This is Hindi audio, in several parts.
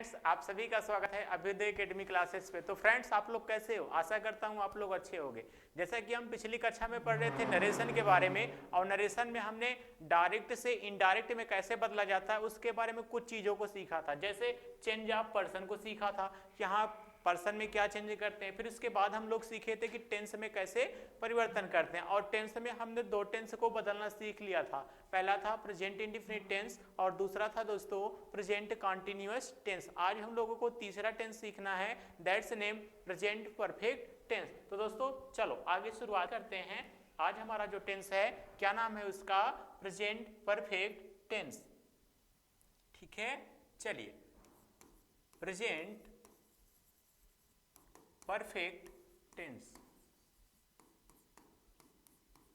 फ्रेंड्स, आप सभी का स्वागत है अभ्युदय एकेडमी क्लासेस पे। तो फ्रेंड्स, आप लोग कैसे हो? आशा करता हूँ आप लोग अच्छे होंगे। जैसा कि हम पिछली कक्षा में पढ़ रहे थे नरेशन के बारे में, और नरेशन में हमने डायरेक्ट से इनडायरेक्ट में कैसे बदला जाता है उसके बारे में कुछ चीज़ों को सीखा था। जैसे चेंज ऑफ पर्सन को सीखा था, यहाँ पर्सन में क्या चेंज करते हैं। फिर उसके बाद हम लोग सीखे थे कि टेंस में कैसे परिवर्तन करते हैं, और टेंस में हमने दो टेंस को बदलना सीख लिया था। पहला था प्रेजेंट इंडेफिनिट टेंस और दूसरा था दोस्तों प्रेजेंट कंटीन्यूअस टेंस। आज हम लोगों को तीसरा टेंस सीखना है, that's name present perfect tense. तो दोस्तों चलो आगे शुरुआत करते हैं। आज हमारा जो टेंस है, क्या नाम है उसका? Present perfect tense. ठीक है, चलिए प्रेजेंट परफेक्ट टेंस।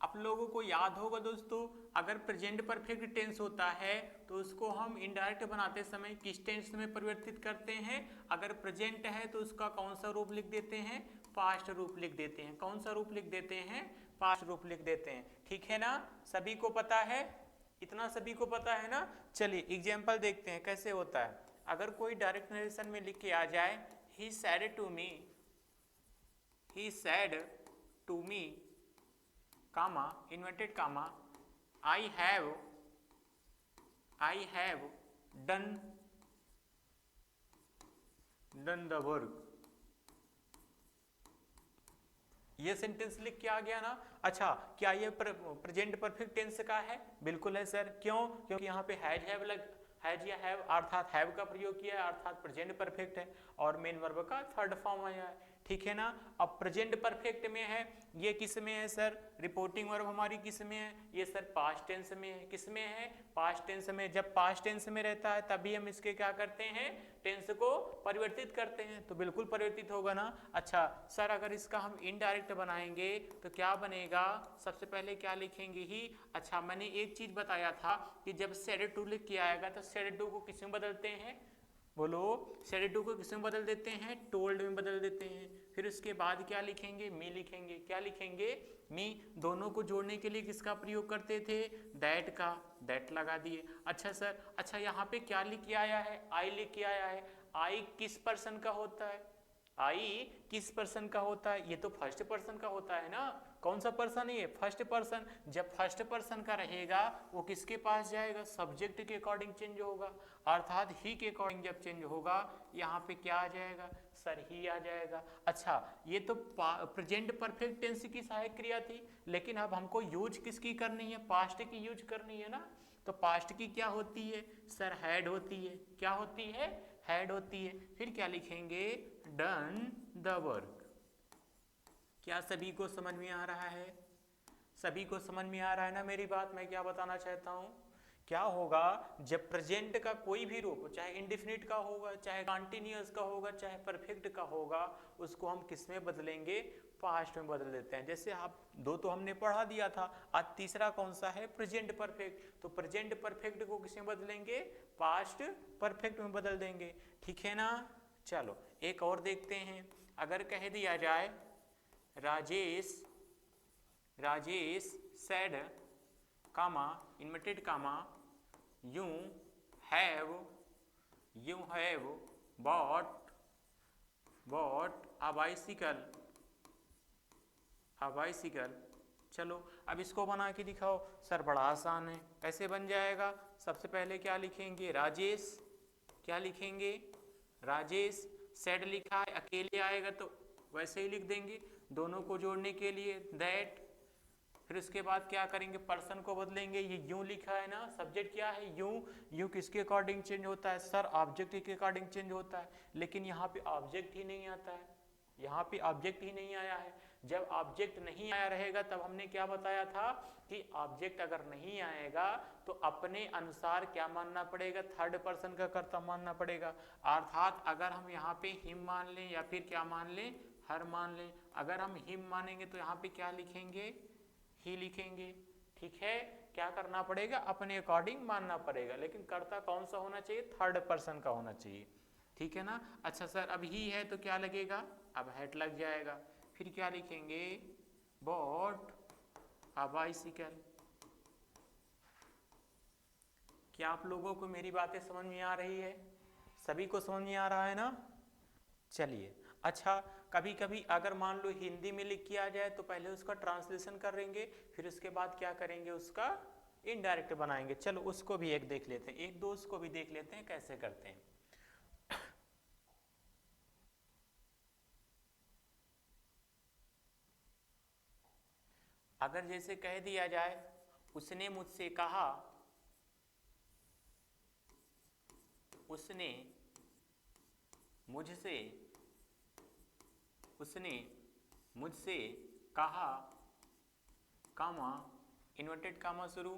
आप लोगों को याद होगा दोस्तों, अगर प्रेजेंट परफेक्ट टेंस होता है तो उसको हम इनडायरेक्ट बनाते समय किस टेंस में परिवर्तित करते हैं? अगर प्रेजेंट है तो उसका कौन सा रूप लिख देते हैं? पास्ट रूप लिख देते हैं। कौन सा रूप लिख देते हैं? पास्ट रूप लिख देते हैं। ठीक है ना, सभी को पता है? इतना सभी को पता है ना। चलिए एग्जाम्पल देखते हैं कैसे होता है। अगर कोई डायरेक्ट नरेशन में लिख के आ जाए, he said to me, he said to me, comma, inverted comma, I have done the work। ये सेंटेंस लिख के आ गया ना। अच्छा, क्या ये प्रेजेंट परफेक्ट टेंस का है? बिल्कुल है सर। क्यों? क्योंकि यहाँ पे हैज या हैव अर्थात हैव का प्रयोग किया है, अर्थात प्रेजेंट परफेक्ट है, और मेन वर्ब का थर्ड फॉर्म आया है। ठीक है ना। अब प्रेजेंट परफेक्ट में है, ये किस में है सर? रिपोर्टिंग वर्ब हमारी किस में है? ये सर पास्ट टेंस में है। किस में है? पास्ट टेंस में। जब पास्ट टेंस में रहता है तभी हम इसके क्या करते हैं? टेंस को परिवर्तित करते हैं, तो बिल्कुल परिवर्तित होगा ना। अच्छा सर, अगर इसका हम इनडायरेक्ट बनाएंगे तो क्या बनेगा? सबसे पहले क्या लिखेंगे? ही। अच्छा, मैंने एक चीज बताया था कि जब सेड टू लिख के आएगा तो सेड टू को किस में बदलते हैं? बोलो, सेड टू को किस में बदल देते हैं? टोल्ड में बदल देते हैं। फिर उसके बाद क्या लिखेंगे? मी लिखेंगे। क्या लिखेंगे? मी। दोनों को जोड़ने के लिए किसका प्रयोग करते थे? दैट का। दैट लगा दिए। अच्छा सर, अच्छा यहाँ पे क्या लिख के आया है? आई लिख के आया है। आई किस पर्सन का होता है? आई किस पर्सन का होता है? ये तो फर्स्ट पर्सन का होता है ना। कौन सा पर्सन है ये? First person. जब फर्स्ट पर्सन का रहेगा वो किसके पास जाएगा? सब्जेक्ट के अकॉर्डिंग चेंज होगा, अर्थात ही के अकॉर्डिंग जब चेंज होगा यहाँ पे क्या आ जाएगा? सर ही आ जाएगा। अच्छा, ये तो प्रेजेंट परफेक्ट टेंस की सहायक क्रिया थी, लेकिन अब हमको यूज किसकी करनी है? पास्ट की यूज करनी है ना। तो पास्ट की क्या होती है सर? हैड होती है। क्या होती है? हैड होती है। फिर क्या लिखेंगे? Done the work. क्या सभी को समझ में आ रहा है? सभी को समझ में आ रहा है ना मेरी बात? मैं क्या बताना चाहता हूं, क्या होगा जब प्रेजेंट का कोई भी रूप, चाहे इंडेफिनिट का होगा, चाहे कंटीन्यूअस का होगा, चाहे परफेक्ट का होगा, उसको हम किस में बदलेंगे? पास्ट में बदल देते हैं। जैसे आप दो तो हमने पढ़ा दिया था, आज तीसरा कौन सा है? Present perfect. तो प्रेजेंट परफेक्ट को किस में बदलेंगे? पास्ट परफेक्ट में बदल देंगे। ठीक है ना। चलो एक और देखते हैं। अगर कह दिया जाए Rajesh Rajesh said, comma, inverted comma, you have bought a bicycle। चलो अब इसको बना के दिखाओ। सर बड़ा आसान है, कैसे बन जाएगा? सबसे पहले क्या लिखेंगे? राजेश। क्या लिखेंगे? राजेश। सेड लिखा है, अकेले आएगा तो वैसे ही लिख देंगे। दोनों को जोड़ने के लिए दैट। फिर उसके बाद क्या करेंगे? पर्सन को बदलेंगे। ये यूं लिखा है ना, सब्जेक्ट क्या है? यूं। यूं किसके अकॉर्डिंग चेंज होता है सर? ऑब्जेक्ट के अकॉर्डिंग चेंज होता है, लेकिन यहाँ पे ऑब्जेक्ट ही नहीं आता है। यहाँ पे ऑब्जेक्ट ही नहीं आया है। जब ऑब्जेक्ट नहीं आया रहेगा तब हमने क्या बताया था कि ऑब्जेक्ट अगर नहीं आएगा तो अपने अनुसार क्या मानना पड़ेगा? थर्ड पर्सन का कर्ता मानना पड़ेगा। अर्थात अगर हम यहाँ पे हिम मान लें या फिर क्या मान लें? हर मान लें। अगर हम हिम मानेंगे तो यहाँ पे क्या लिखेंगे? ही लिखेंगे। ठीक है, क्या करना पड़ेगा? अपने अकॉर्डिंग मानना पड़ेगा, लेकिन कर्ता कौन सा होना चाहिए? थर्ड पर्सन का होना चाहिए। ठीक है ना। अच्छा सर, अब ही है तो क्या लगेगा? अब हैड लग जाएगा। फिर क्या लिखेंगे? Bought a bicycle. क्या आप लोगों को मेरी बातें समझ में आ रही है? सभी को समझ में आ रहा है ना? चलिए, अच्छा कभी कभी अगर मान लो हिंदी में लिख के आ जाए तो पहले उसका ट्रांसलेशन करेंगे, फिर उसके बाद क्या करेंगे, उसका इनडायरेक्ट बनाएंगे। चलो उसको भी एक देख लेते हैं, एक दो उसको भी देख लेते हैं कैसे करते हैं। अगर जैसे कह दिया जाए उसने मुझसे कहा, उसने मुझसे, उसने मुझसे कहा, कामा इन्वर्टेड कामा शुरू,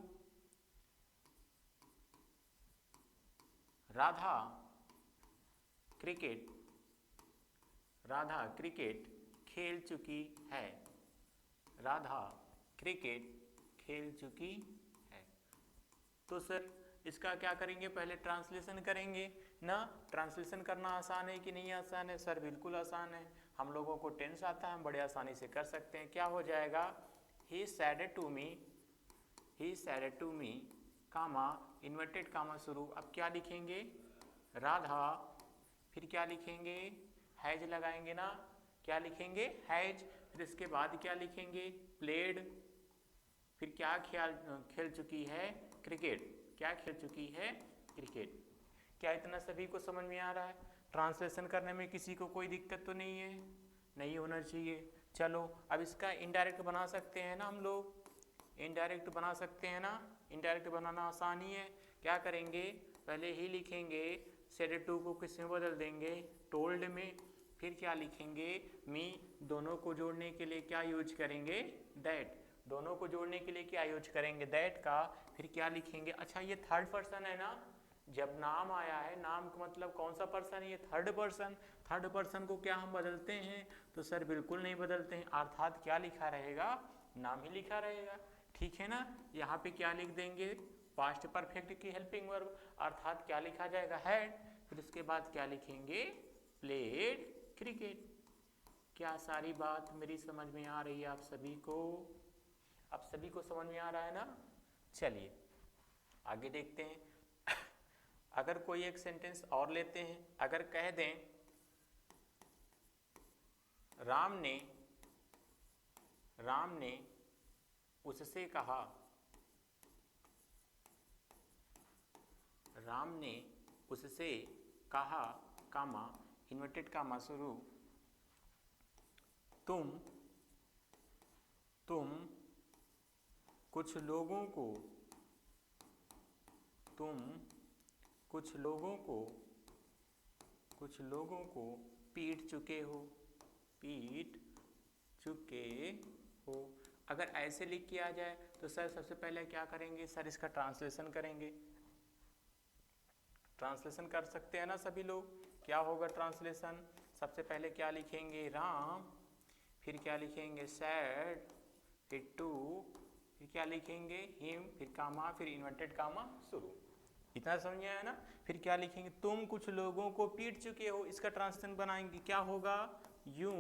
राधा क्रिकेट, राधा क्रिकेट खेल चुकी है, राधा क्रिकेट खेल चुकी है। तो सर इसका क्या करेंगे, पहले ट्रांसलेशन करेंगे ना। ट्रांसलेशन करना आसान है कि नहीं आसान है? सर बिल्कुल आसान है, हम लोगों को टेंस आता है, हम बड़े आसानी से कर सकते हैं। क्या हो जाएगा, he said to me, he said to me, comma inverted comma शुरू। अब क्या लिखेंगे, राधा, फिर क्या लिखेंगे, हैज लगाएंगे ना, क्या लिखेंगे, हैज। फिर इसके बाद क्या लिखेंगे, प्लेड, फिर क्या खेल चुकी है, क्रिकेट, क्या खेल चुकी है, क्रिकेट। क्या इतना सभी को समझ में आ रहा है? ट्रांसलेशन करने में किसी को कोई दिक्कत तो नहीं है? नहीं होना चाहिए। चलो अब इसका इनडायरेक्ट बना सकते हैं ना हम लोग, इनडायरेक्ट बना सकते हैं ना। इनडायरेक्ट बनाना आसान ही है। क्या करेंगे, पहले ही लिखेंगे सेड टू को किस में बदल देंगे, टोल्ड में। फिर क्या लिखेंगे, मी, दोनों को जोड़ने के लिए क्या यूज करेंगे, दैट, दोनों को जोड़ने के लिए क्या यूज करेंगे, दैट का। फिर क्या लिखेंगे, अच्छा ये थर्ड पर्सन है ना, जब नाम आया है, नाम का मतलब कौन सा पर्सन है, ये थर्ड पर्सन। थर्ड पर्सन को क्या हम बदलते हैं, तो सर बिल्कुल नहीं बदलते हैं, अर्थात क्या लिखा रहेगा, नाम ही लिखा रहेगा। ठीक है ना। यहाँ पे क्या लिख देंगे, पास्ट परफेक्ट की हेल्पिंग वर्ब, अर्थात क्या लिखा जाएगा, हैड। फिर उसके बाद क्या लिखेंगे, प्लेड क्रिकेट। क्या सारी बात मेरी समझ में आ रही है आप सभी को? आप सभी को समझ में आ रहा है ना? चलिए आगे देखते हैं। अगर कोई एक सेंटेंस और लेते हैं, अगर कह दें राम ने उससे कहा, राम ने उससे कहा, कामा इन्वर्टेड कामा शुरू, तुम कुछ लोगों को, तुम कुछ लोगों को पीट चुके हो, पीट चुके हो। अगर ऐसे लिख के आ जाए तो सर सबसे पहले क्या करेंगे, सर इसका ट्रांसलेशन करेंगे। ट्रांसलेशन कर सकते हैं ना सभी लोग? क्या होगा ट्रांसलेशन, सबसे पहले क्या लिखेंगे, राम, फिर क्या लिखेंगे, सैड, फिर टू, फिर क्या लिखेंगे, हिम, फिर कामा, फिर इन्वर्टेड कामा शुरू। इतना समझ आया ना। फिर क्या लिखेंगे, तुम कुछ लोगों को पीट चुके हो, इसका ट्रांसलेशन बनाएंगे, क्या होगा, you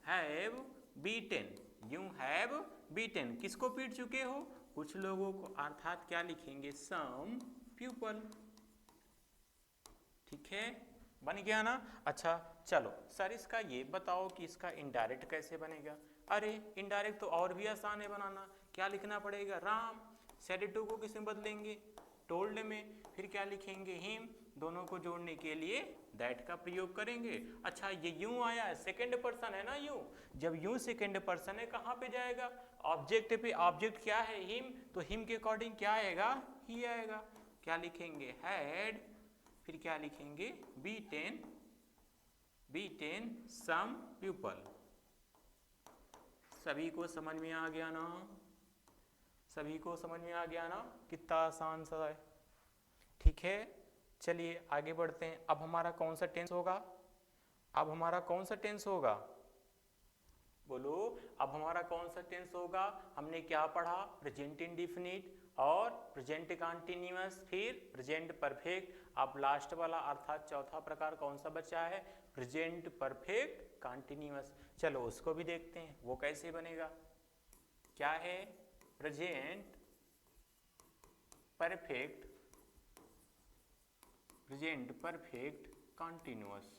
have beaten, you have beaten, किसको पीट चुके हो, कुछ लोगों को, अर्थात क्या लिखेंगे, सम पीपल। ठीक है, बन गया ना। अच्छा चलो सर इसका ये बताओ कि इसका इनडायरेक्ट कैसे बनेगा। अरे इनडायरेक्ट तो और भी आसान है बनाना। क्या लिखना पड़ेगा, राम, सेड टू को किसमें बदलेंगे, टोल्ड में। फिर क्या लिखेंगे, हिम, दोनों को जोड़ने के लिए दैट का प्रयोग करेंगे। अच्छा ये यूं आया है, सेकंड पर्सन है ना यूं, जब यूं सेकंड पर्सन है कहाँ पे जाएगा, ऑब्जेक्ट पे। ऑब्जेक्ट क्या है, हिम, तो हिम के अकॉर्डिंग क्या आएगा, ही आएगा। क्या लिखेंगे, हैड, फिर क्या लिखेंगे, बीटेन सम पीपल। सभी को समझ में आ गया ना? सभी को समझ में आ गया ना? कितना आसान सा है। ठीक है, चलिए आगे बढ़ते हैं। अब हमारा कौन सा टेंस होगा, अब हमारा कौन सा टेंस होगा, बोलो अब हमारा कौन सा टेंस होगा। हमने क्या पढ़ा, प्रेजेंट इंडेफिनिट और प्रेजेंट कंटीन्यूअस, फिर प्रेजेंट परफेक्ट। अब लास्ट वाला अर्थात चौथा प्रकार कौन सा बचा है, प्रेजेंट परफेक्ट कंटीन्यूअस। चलो उसको भी देखते हैं वो कैसे बनेगा। क्या है, present perfect present perfect continuous.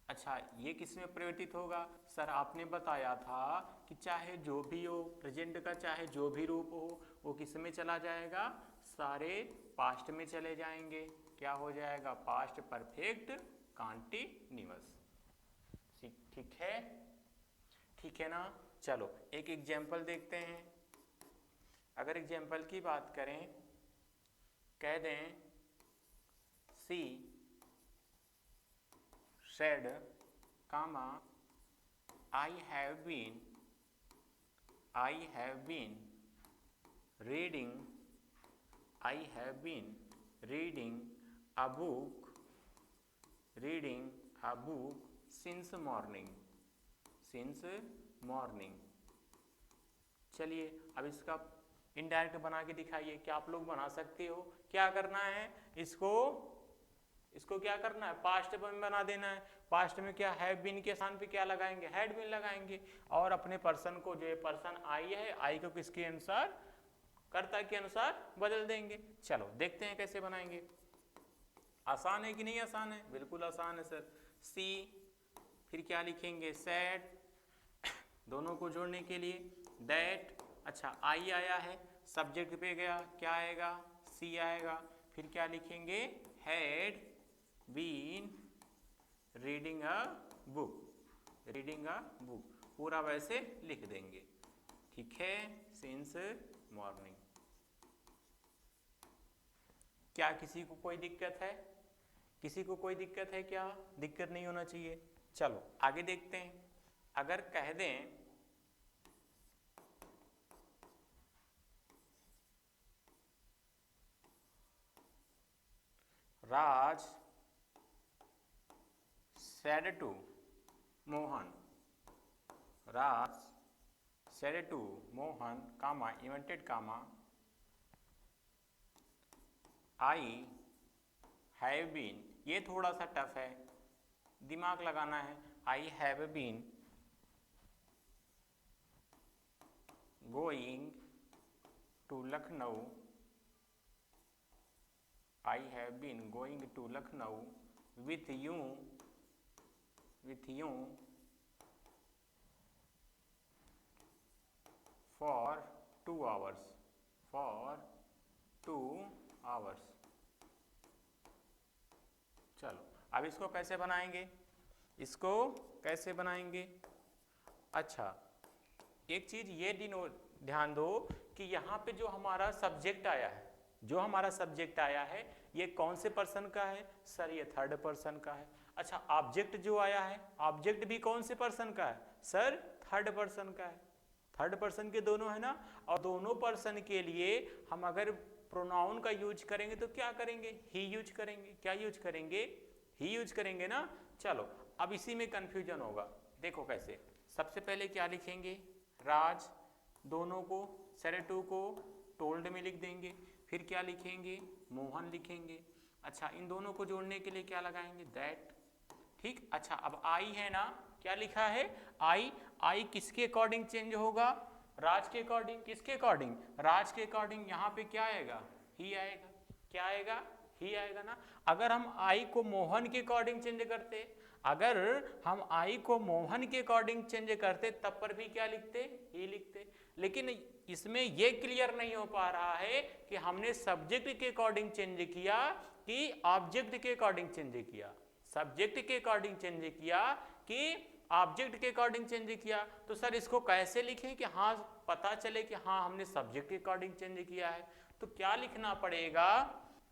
अच्छा, ये किस में परिवर्तित होगा? सर आपने बताया था कि चाहे जो भी हो, प्रेजेंट का चाहे जो भी रूप हो, वो किस में चला जाएगा? सारे पास्ट में चले जाएंगे। क्या हो जाएगा? Past perfect continuous. ठीक है, ठीक है ना। चलो एक एग्जाम्पल देखते हैं। अगर एग्जाम्पल की बात करें, कह दें सी said, I have been reading a book since morning। चलिए अब इसका इनडायरेक्ट बना के दिखाइए। क्या आप लोग बना सकते हो? क्या करना है? इसको क्या करना है? पास्ट में बना देना है। पास्ट में क्या, हैव बीन के स्थान पे क्या लगाएंगे? हैड बीन लगाएंगे। और अपने पर्सन को, जो पर्सन आई है, आई को किसके अनुसार, कर्ता के अनुसार बदल देंगे। चलो देखते हैं कैसे बनाएंगे। आसान है कि नहीं आसान है? बिल्कुल आसान है सर। सी, फिर क्या लिखेंगे? सेड, दोनों को जोड़ने के लिए दैट। अच्छा, आई आया है, सब्जेक्ट पे गया, क्या आएगा? सी आएगा। फिर क्या लिखेंगे? Had been reading a book. पूरा वैसे लिख देंगे। ठीक है, सिंस मॉर्निंग। क्या किसी को कोई दिक्कत है? किसी को कोई दिक्कत है क्या? दिक्कत नहीं होना चाहिए। चलो आगे देखते हैं। अगर कह दें Raj said to Mohan, Raj said to Mohan, comma inverted comma, I have been, ये थोड़ा सा टफ है, दिमाग लगाना है। I have been going to Lucknow, I have been going to Lucknow with you for 2 hours, चलो अब इसको कैसे बनाएंगे? अच्छा, एक चीज ये ध्यान दो कि यहाँ पे जो हमारा सब्जेक्ट आया है, ये कौन से पर्सन का है? सर ये थर्ड पर्सन का है। अच्छा, ऑब्जेक्ट जो आया है, ऑब्जेक्ट भी कौन से पर्सन का है? सर थर्ड पर्सन का है। थर्ड पर्सन के दोनों है ना। और दोनों पर्सन के लिए हम अगर प्रोनाउन का यूज करेंगे तो क्या करेंगे? ही यूज करेंगे। क्या यूज करेंगे? ही यूज करेंगे ना। चलो अब इसी में कंफ्यूजन होगा। देखो कैसे। सबसे पहले क्या लिखेंगे? राज, दोनों को, सेड टू को टोल्ड में लिख देंगे। फिर क्या लिखेंगे? मोहन लिखेंगे। अच्छा, इन दोनों को जोड़ने के लिए क्या लगाएंगे? दैट। ठीक। अच्छा, अब आई है ना, क्या लिखा है? आई किसके अकॉर्डिंग चेंज होगा? राज के अकॉर्डिंग। किसके अकॉर्डिंग? राज के अकॉर्डिंग। यहाँ पे क्या आएगा? ही आएगा। क्या आएगा? ही आएगा ना। अगर हम आई को मोहन के अकॉर्डिंग चेंज करते, तब पर भी क्या लिखते? ही लिखते। लेकिन इसमें ये क्लियर नहीं हो पा रहा है कि हमने सब्जेक्ट के अकॉर्डिंग चेंज किया कि ऑब्जेक्ट के अकॉर्डिंग चेंज किया। सब्जेक्ट के अकॉर्डिंग चेंज किया कि ऑब्जेक्ट के अकॉर्डिंग चेंज किया। तो सर इसको कैसे लिखें कि हाँ पता चले कि हाँ हमने सब्जेक्ट के अकॉर्डिंग चेंज किया है? तो क्या लिखना पड़ेगा?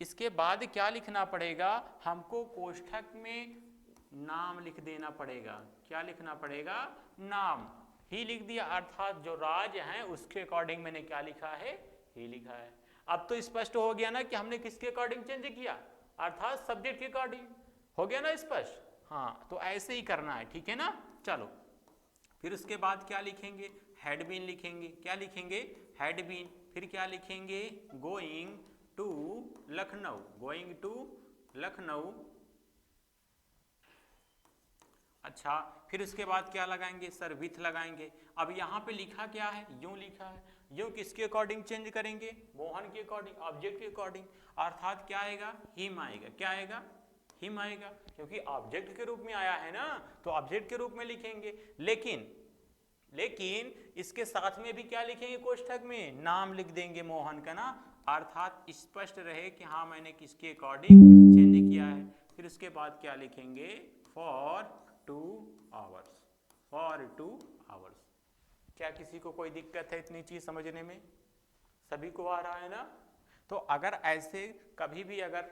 इसके बाद क्या लिखना पड़ेगा? हमको कोष्ठक में नाम लिख देना पड़ेगा। क्या लिखना पड़ेगा? नाम। ही लिख दिया, अर्थात जो राज हैं उसके अकॉर्डिंग मैंने क्या लिखा है? ही लिखा है। अब तो स्पष्ट हो गया ना कि हमने किसके अकॉर्डिंग चेंज किया? अर्थात सब्जेक्ट के अकॉर्डिंग। हो गया ना स्पष्ट? हाँ, तो ऐसे ही करना है। ठीक है ना। चलो फिर उसके बाद क्या लिखेंगे? हैड बीन लिखेंगे। क्या लिखेंगे? Had been. फिर क्या लिखेंगे? Going to Lucknow. अच्छा, फिर उसके बाद क्या लगाएंगे? सर विथ लगाएंगे। अब यहाँ पे लिखा क्या है? यूं लिखा है, यूं किसके अकॉर्डिंग चेंज करेंगे, मोहन के अकॉर्डिंग, ऑब्जेक्ट के अकॉर्डिंग, अर्थात क्या आएगा, हिम आएगा। क्या आएगा, हिम आएगा, क्योंकि ऑब्जेक्ट के रूप में आया है ना, तो ऑब्जेक्ट के रूप में लिखेंगे। लेकिन इसके साथ में भी क्या लिखेंगे, कोष्ठक में नाम लिख देंगे मोहन का ना, अर्थात स्पष्ट रहे कि हाँ मैंने किसके अकॉर्डिंग चेंज किया है। फिर उसके बाद क्या लिखेंगे, फॉर 2 आवर्स, फॉर 2 आवर्स। क्या किसी को कोई दिक्कत है इतनी चीज समझने में, सभी को आ रहा है ना। तो अगर ऐसे कभी भी अगर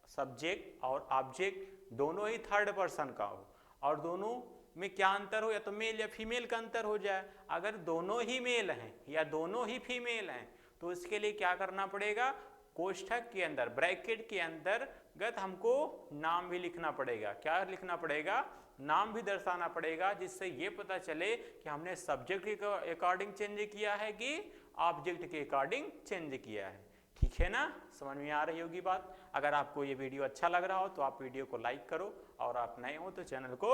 सब्जेक्ट और ऑब्जेक्ट दोनों ही थर्ड पर्सन का हो और दोनों में क्या अंतर हो, या तो मेल या फीमेल का अंतर हो जाए, अगर दोनों ही मेल हैं या दोनों ही फीमेल हैं तो इसके लिए क्या करना पड़ेगा, कोष्ठक के अंदर ब्रैकेट के अंतर्गत हमको नाम भी लिखना पड़ेगा। क्या लिखना पड़ेगा, नाम भी दर्शाना पड़ेगा, जिससे ये पता चले कि हमने सब्जेक्ट के अकॉर्डिंग चेंज किया है कि ऑब्जेक्ट के अकॉर्डिंग चेंज किया है। ठीक है ना, समझ में आ रही होगी बात। अगर आपको ये वीडियो अच्छा लग रहा हो तो आप वीडियो को लाइक करो, और आप नए हो तो चैनल को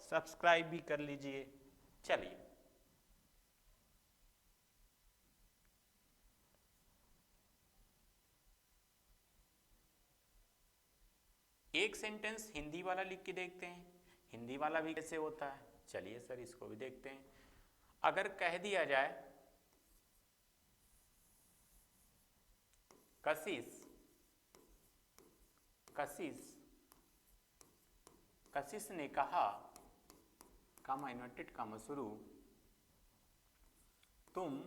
सब्सक्राइब भी कर लीजिए। चलिए एक सेंटेंस हिंदी वाला लिख के देखते हैं, हिंदी वाला भी कैसे होता है। चलिए सर इसको भी देखते हैं। अगर कह दिया जाए कशिश, कशिश, कशिश ने कहा, कामा इन्वर्टेड कामा शुरू, तुम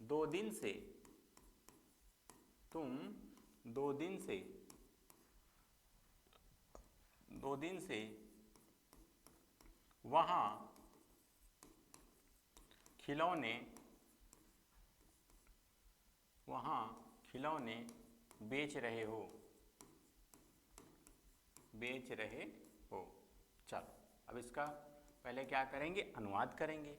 2 दिन से, तुम 2 दिन से, 2 दिन से वहां खिलौने, वहां खिलौने बेच रहे हो, बेच रहे हो। चलो अब इसका पहले क्या करेंगे, अनुवाद करेंगे।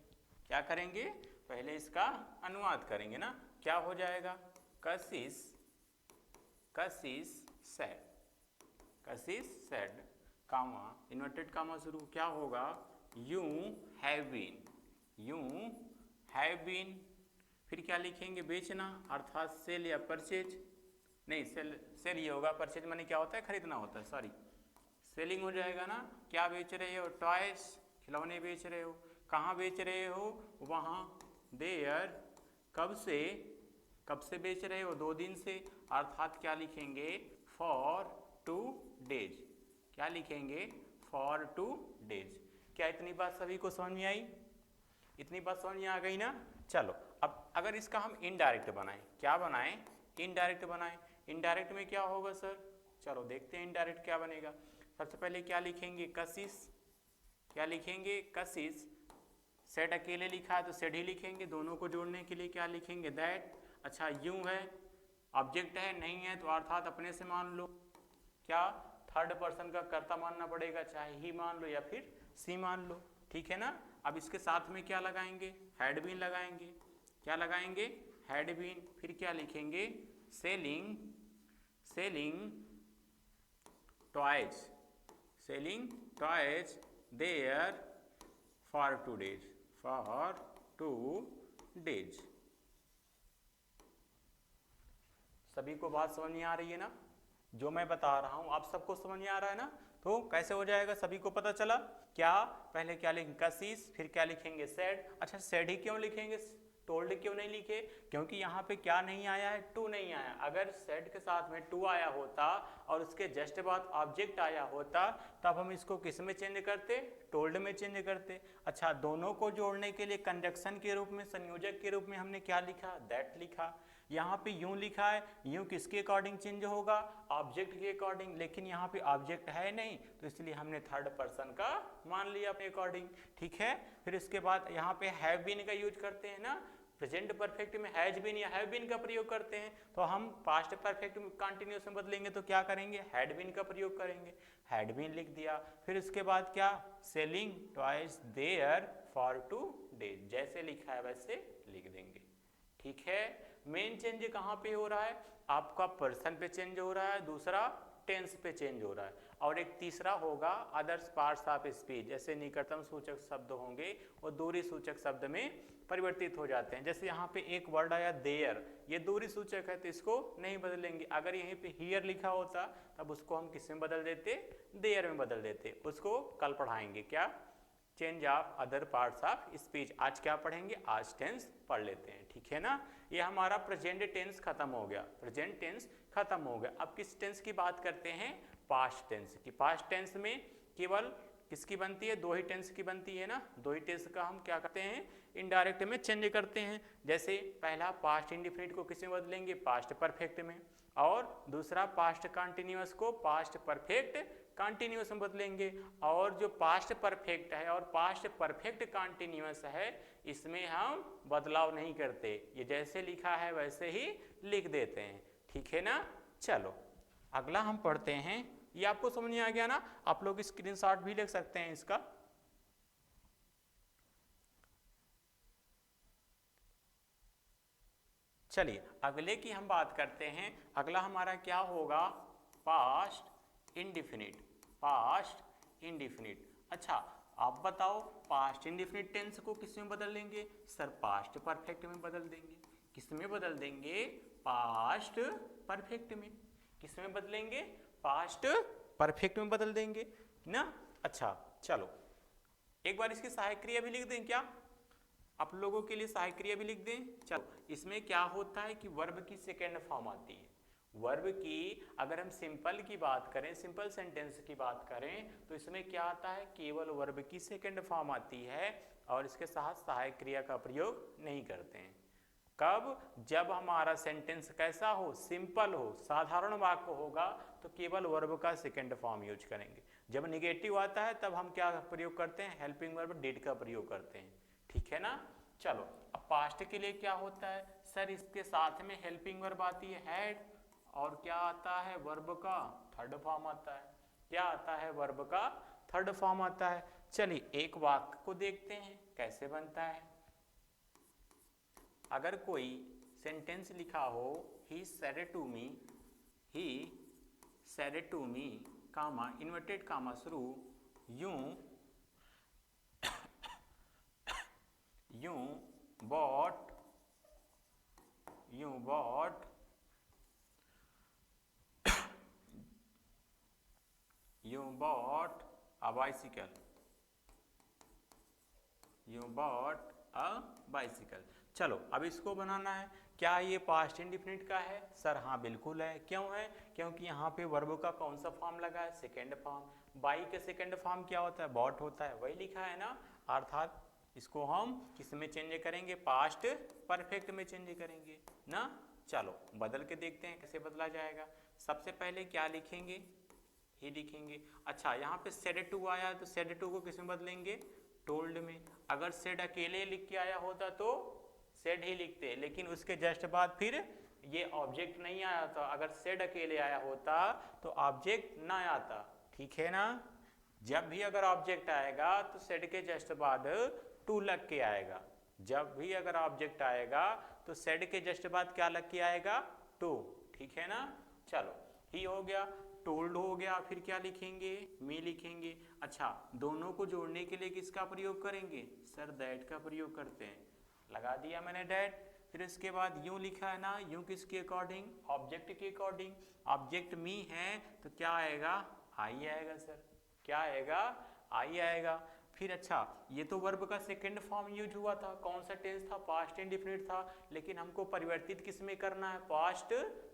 क्या करेंगे, पहले इसका अनुवाद करेंगे ना। क्या हो जाएगा, कशिश, कशिश सेड, कशिश सेड, कामा इन्वर्टेड कामा शुरू, क्या होगा, you have been, you have been. फिर क्या लिखेंगे, बेचना, अर्थात सेल या परचेज, नहीं सेल ये होगा, परचेज माने क्या होता है, खरीदना होता है, सॉरी सेलिंग हो जाएगा ना। क्या बेच रहे हो, टॉयज, खिलौने बेच रहे हो। कहाँ बेच रहे हो, वहाँ, देयर, कब से, कब से बेच रहे हो, 2 दिन से, अर्थात क्या लिखेंगे, फॉर 2 डेज। क्या लिखेंगे, फॉर 2 डेज। क्या इतनी बात सभी को समझ में आई, इतनी बात समझ में आ गई ना। चलो अब अगर इसका हम इनडायरेक्ट बनाएं, क्या बनाएं, इनडायरेक्ट बनाएं। इनडायरेक्ट में क्या होगा सर, चलो देखते हैं इनडायरेक्ट क्या बनेगा। सबसे पहले क्या लिखेंगे, कशिश, क्या लिखेंगे, कशिश। सेड अकेले लिखा है तो सेड ही लिखेंगे, दोनों को जोड़ने के लिए क्या लिखेंगे, दैट। अच्छा यूं है, ऑब्जेक्ट है, नहीं है तो अर्थात अपने से मान लो, क्या थर्ड पर्सन का कर्ता मानना पड़ेगा, चाहे ही मान लो या फिर सी मान लो। ठीक है ना। अब इसके साथ में क्या लगाएंगे, हैड बीन लगाएंगे। क्या लगाएंगे, हैड बीन। फिर क्या लिखेंगे, selling, selling toys, selling toys there for 2 days, for 2 days. सभी को बात समझ में आ रही है ना, जो मैं बता रहा हूं आप सबको समझ में आ रहा है ना। तो कैसे हो जाएगा, सभी को पता चला। क्या पहले क्या लिखेंगे, कशिश, फिर क्या लिखेंगे, सेड। अच्छा सेड ही क्यों लिखेंगे, टोल्ड क्यों नहीं लिखे, क्योंकि यहाँ पे क्या नहीं आया है, टू नहीं आया। अगर सेड के साथ में टू आया होता और उसके जस्ट बाद ऑब्जेक्ट आया होता तब हम इसको किस में चेंज करते, टोल्ड में चेंज करते। अच्छा दोनों को जोड़ने के लिए कंजक्शन के रूप में, संयोजक के रूप में हमने क्या लिखा, दैट लिखा। यहाँ पे यूं लिखा है, यूं किसके अकॉर्डिंग चेंज होगा, ऑब्जेक्ट के अकॉर्डिंग, लेकिन यहाँ पे ऑब्जेक्ट है नहीं तो इसलिए हमने थर्ड पर्सन का मान लिया अपने अकॉर्डिंग। ठीक है। फिर इसके बाद यहाँ पे हैव बीन का यूज करते हैं ना, प्रेजेंट परफेक्ट में हैज बीन या हैव बीन का प्रयोग करते हैं, तो हम पास्ट परफेक्ट में कंटिन्यूस में बदलेंगे तो क्या करेंगे, हैड बीन का प्रयोग करेंगे, हैड बीन लिख दिया। फिर उसके बाद क्या, selling twice there for 2 days, जैसे लिखा है वैसे लिख देंगे। ठीक है। मेन चेंज कहाँ पे हो रहा है, आपका पर्सन पे चेंज हो रहा है, दूसरा टेंस पे चेंज हो रहा है। और एक तीसरा होगा अदर्स पार्ट्स ऑफ स्पीच, जैसे निकटतम सूचक शब्द होंगे वो दूरी सूचक शब्द में परिवर्तित हो जाते हैं। जैसे यहाँ पे एक वर्ड आया देयर, ये दूरी सूचक है तो इसको नहीं बदलेंगे। अगर यहीं पे हियर लिखा होता तब उसको हम किस में बदल देते, देयर में बदल देते। उसको कल पढ़ाएंगे, क्या, change of other parts of speech. आज क्या पढ़ेंगे, आज टेंस पढ़ लेते हैं, ठीक है ना। ये हमारा प्रेजेंट टेंस खत्म हो गया, प्रेजेंट टेंस खत्म हो गया। अब किस टेंस की बात करते हैं, पास्ट टेंस की। पास्ट टेंस में केवल किसकी बनती है, दो ही टेंस की बनती है ना। दो ही टेंस का हम क्या करते हैं, इनडायरेक्ट में चेंज करते हैं। जैसे पहला पास्ट इंडिफिनिट को किस में बदलेंगे, पास्ट परफेक्ट में, और दूसरा पास्ट कंटिन्यूअस को पास्ट परफेक्ट कंटिन्यूअस में बदलेंगे। और जो पास्ट परफेक्ट है और पास्ट परफेक्ट कंटिन्यूअस है इसमें हम बदलाव नहीं करते, ये जैसे लिखा है वैसे ही लिख देते हैं, ठीक है ना। चलो अगला हम पढ़ते हैं। ये आपको समझ में आ गया ना, आप लोग स्क्रीनशॉट भी ले सकते हैं इसका। चलिए अगले की हम बात करते हैं। अगला हमारा क्या होगा, पास्ट इंडिफिनिट, पास्ट इंडिफिनिट। अच्छा आप बताओ, पास्ट इंडिफिनिट टेंस को किस में बदल लेंगे, सर पास्ट परफेक्ट में बदल देंगे। किस में बदल देंगे, पास्ट परफेक्ट में। किस में बदलेंगे, पास्ट परफेक्ट में बदल देंगे ना। अच्छा चलो एक बार इसकी सहायक क्रिया भी लिख दें क्या, आप लोगों के लिए सहायक क्रिया भी लिख दें। चलो इसमें क्या होता है कि वर्ब की सेकेंड फॉर्म आती है। वर्ब की अगर हम सिंपल की बात करें, सिंपल सेंटेंस की बात करें तो इसमें क्या आता है, केवल वर्ब की सेकेंड फॉर्म आती है और इसके साथ सहायक क्रिया का प्रयोग नहीं करते हैं। कब, जब हमारा सेंटेंस कैसा हो, सिंपल हो, साधारण वाक्य होगा तो केवल वर्ब का सेकेंड फॉर्म यूज करेंगे। जब निगेटिव आता है तब हम क्या प्रयोग करते हैं, हेल्पिंग वर्ब डिड का प्रयोग करते हैं, ठीक है ना। चलो अब पास्ट के लिए क्या होता है, सर इसके साथ में हेल्पिंग वर्ब आती है हैड, और क्या आता है, वर्ब का थर्ड फॉर्म आता है। क्या आता है, वर्ब का थर्ड फॉर्म आता है। चलिए एक वाक्य को देखते हैं कैसे बनता है। अगर कोई सेंटेंस लिखा हो, he said to me, he said to me, comma inverted comma शुरू, you bought a bicycle, you bought a bicycle। चलो अब इसको बनाना है। क्या ये पास्ट इंडिफिनिट का है, सर हाँ बिल्कुल है। क्यों है, क्योंकि यहाँ पे वर्ब का कौन सा फॉर्म लगा है, सेकेंड फॉर्म। बाई का सेकेंड फॉर्म क्या होता है, बॉट होता है, वही लिखा है ना। अर्थात इसको हम किस में चेंज करेंगे, पास्ट परफेक्ट में चेंज करेंगे ना। चलो बदल के देखते हैं कैसे बदला जाएगा। सबसे पहले क्या लिखेंगे, ही लिखेंगे। अच्छा यहाँ पे सेड टू आया तो सेड टू को किस में बदलेंगे, टोल्ड में। अगर सेड अकेले लिख के आया होता तो सेड ही लिखते, लेकिन उसके जस्ट बाद फिर ये ऑब्जेक्ट नहीं आया था। अगर सेड अकेले आया होता तो ऑब्जेक्ट ना आता, ठीक है ना। जब भी अगर ऑब्जेक्ट आएगा तो सेड के जस्ट बाद टू लग के आएगा। जब भी अगर ऑब्जेक्ट आएगा तो सेड के जस्ट बाद क्या लग के आएगा, टू, ठीक है ना। चलो ही हो गया, टोल्ड हो गया, फिर क्या लिखेंगे, मी लिखेंगे। अच्छा दोनों को जोड़ने के लिए किसका प्रयोग करेंगे, सर दैट का प्रयोग करते हैं। लगा दिया मैंने दैट। फिर इसके बाद यूं लिखा है ना, यूं किसके अकॉर्डिंग, ऑब्जेक्ट के अकॉर्डिंग। ऑब्जेक्ट मी है तो क्या आएगा, आई आएगा सर। क्या आएगा, आई आएगा। फिर अच्छा ये तो वर्ब का सेकंड फॉर्म यूज हुआ था, कौन सा टेंस था, पास्ट इंडिफिनिट था। लेकिन हमको परिवर्तित किस में करना है, पास्ट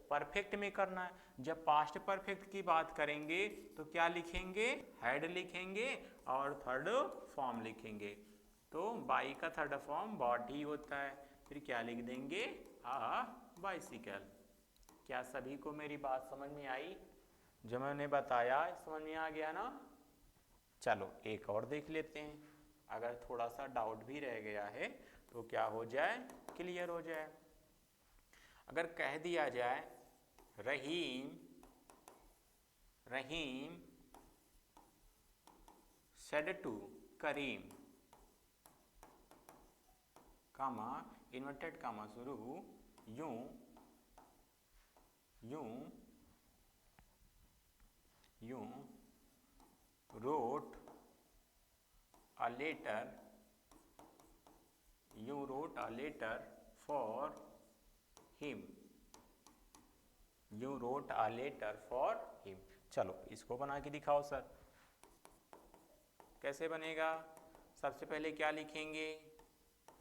परफेक्ट में करना है। जब पास्ट परफेक्ट की बात करेंगे तो क्या लिखेंगे, हैड लिखेंगे और थर्ड फॉर्म लिखेंगे। तो बाई का थर्ड फॉर्म बॉट ही होता है। फिर क्या लिख देंगे, आ बाइसिकल। क्या सभी को मेरी बात समझ में आई, जो मैंने बताया समझ में आ गया ना। चलो एक और देख लेते हैं, अगर थोड़ा सा डाउट भी रह गया है तो क्या हो जाए, क्लियर हो जाए। अगर कह दिया जाए Rahim said to Karim, comma inverted comma शुरू, यूं you wrote a letter, you wrote a letter for him, you wrote a letter for him। चलो इसको बना के दिखाओ सर, कैसे बनेगा? सबसे पहले क्या लिखेंगे?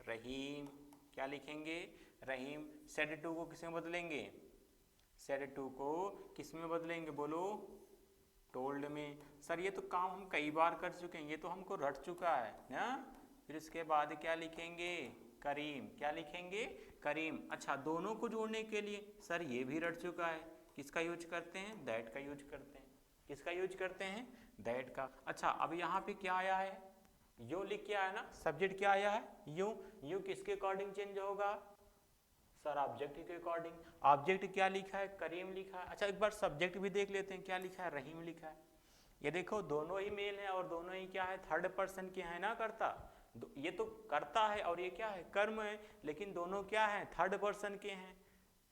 रहीम। क्या लिखेंगे? रहीम। सेड टू को किस में बदलेंगे? सेड टू को किस में बदलेंगे बोलो? टोल्ड में। सर ये तो काम हम कई बार कर चुके हैं, ये तो हमको रट चुका है ना। फिर इसके बाद क्या लिखेंगे? करीम। क्या लिखेंगे? करीम। अच्छा दोनों को जोड़ने के लिए सर ये भी रट चुका है, किसका यूज करते हैं? दैट का यूज करते हैं। किसका यूज करते हैं? दैट का। अच्छा अब यहाँ पे क्या आया है? यू लिख के आया ना, सब्जेक्ट क्या आया है? यू। यू किसके अकॉर्डिंग चेंज होगा? सर ऑब्जेक्ट के अकॉर्डिंग। ऑब्जेक्ट क्या लिखा है? करीम लिखा है। अच्छा एक बार सब्जेक्ट भी देख लेते हैं, क्या लिखा है? रहीम लिखा है। ये देखो दोनों ही मेल है और दोनों ही क्या है? थर्ड पर्सन के है ना कर्ता। ये तो कर्ता है और ये क्या है? कर्म है, लेकिन दोनों क्या है? थर्ड पर्सन के हैं।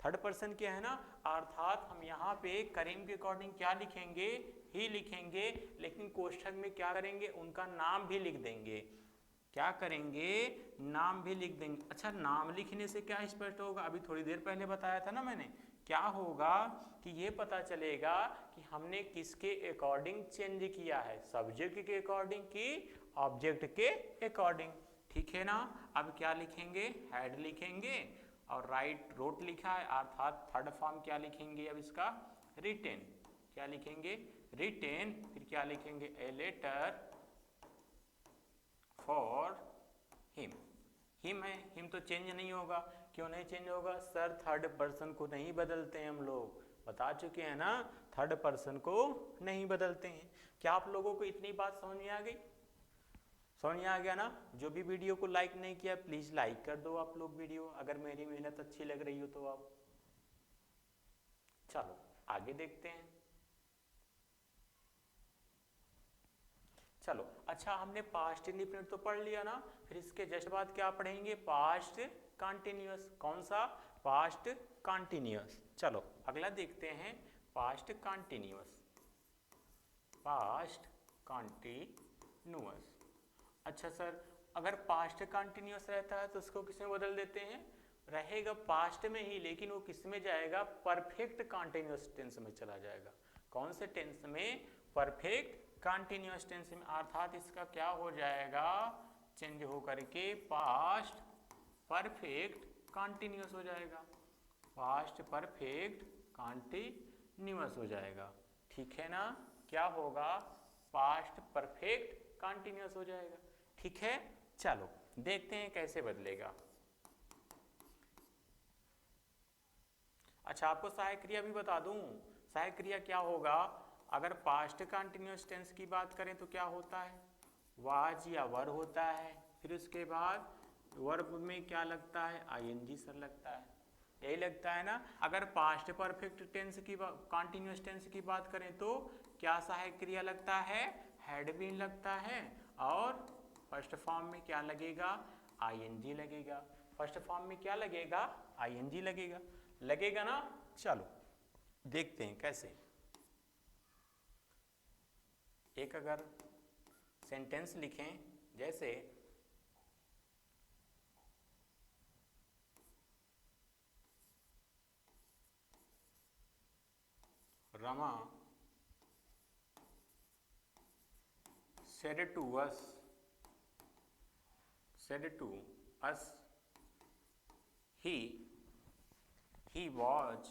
थर्ड पर्सन के है ना, अर्थात हम यहाँ पे करीम के अकॉर्डिंग क्या लिखेंगे? ही लिखेंगे, लेकिन कोष्ठक में क्या करेंगे? उनका नाम भी लिख देंगे। क्या करेंगे? नाम भी लिख देंगे। अच्छा नाम लिखने से क्या स्पष्ट होगा? अभी थोड़ी देर पहले बताया था ना मैंने, क्या होगा कि ये पता चलेगा कि हमने किसके अकॉर्डिंग चेंज किया है, सब्जेक्ट के अकॉर्डिंग कि ऑब्जेक्ट के अकॉर्डिंग। ठीक है ना। अब क्या लिखेंगे? हैड लिखेंगे और राइट रोट लिखा है, अर्थात थर्ड फॉर्म क्या लिखेंगे अब इसका? रिटेन। क्या लिखेंगे? रिटेन। फिर क्या लिखेंगे? A letter for him. Him है, हिम तो चेंज नहीं होगा। क्यों नहीं चेंज होगा? सर थर्ड पर्सन को नहीं बदलते हैं, हम लोग बता चुके हैं ना, थर्ड पर्सन को नहीं बदलते हैं। क्या आप लोगों को इतनी बात समझ में आ गई? समझ में आ गया ना? जो भी वीडियो को लाइक नहीं किया प्लीज लाइक कर दो आप लोग वीडियो, अगर मेरी मेहनत अच्छी लग रही हो तो। आप चलो आगे देखते हैं। चलो अच्छा हमने पास्ट इंडिफिनिट तो पढ़ लिया ना, फिर इसके जस्ट बाद क्या पढ़ेंगे? Past continuous. कौन सा? Past continuous. चलो अगला देखते हैं, पास्ट कंटिन्यूअस। Past continuous. अच्छा सर अगर पास्ट कंटिन्यूअस रहता है तो उसको किस में बदल देते हैं? रहेगा पास्ट में ही, लेकिन वो किस में जाएगा? परफेक्ट कंटिन्यूअस टेंस में चला जाएगा। कौन से टेंस में? परफेक्ट कंटिन्यूअस टेंस में। अर्थात इसका क्या हो जाएगा? चेंज हो करके पास्ट परफेक्ट कंटिन्यूअस हो जाएगा। पास्ट परफेक्ट कंटिन्यूअस हो जाएगा। ठीक है ना। क्या होगा? पास्ट परफेक्ट कंटिन्यूअस हो जाएगा। ठीक है। चलो देखते हैं कैसे बदलेगा। अच्छा आपको सहायक क्रिया भी बता दूं। सहायक क्रिया क्या होगा? अगर पास्ट कंटिन्यूअस टेंस की बात करें तो क्या होता है? वाज या वर होता है, फिर उसके बाद वर्ब में क्या लगता है? आईएनजी सर लगता है, यही लगता है ना। अगर पास्ट परफेक्ट टेंस की कंटिन्यूअस टेंस की बात करें तो क्या सहायक क्रिया लगता है? हैड बीन लगता है। और फर्स्ट फॉर्म में क्या लगेगा? आईएनजी लगेगा। फर्स्ट फॉर्म में क्या लगेगा? आईएनजी लगेगा। लगेगा ना। चलो देखते हैं कैसे। एक अगर सेंटेंस लिखें जैसे Rama said to us he was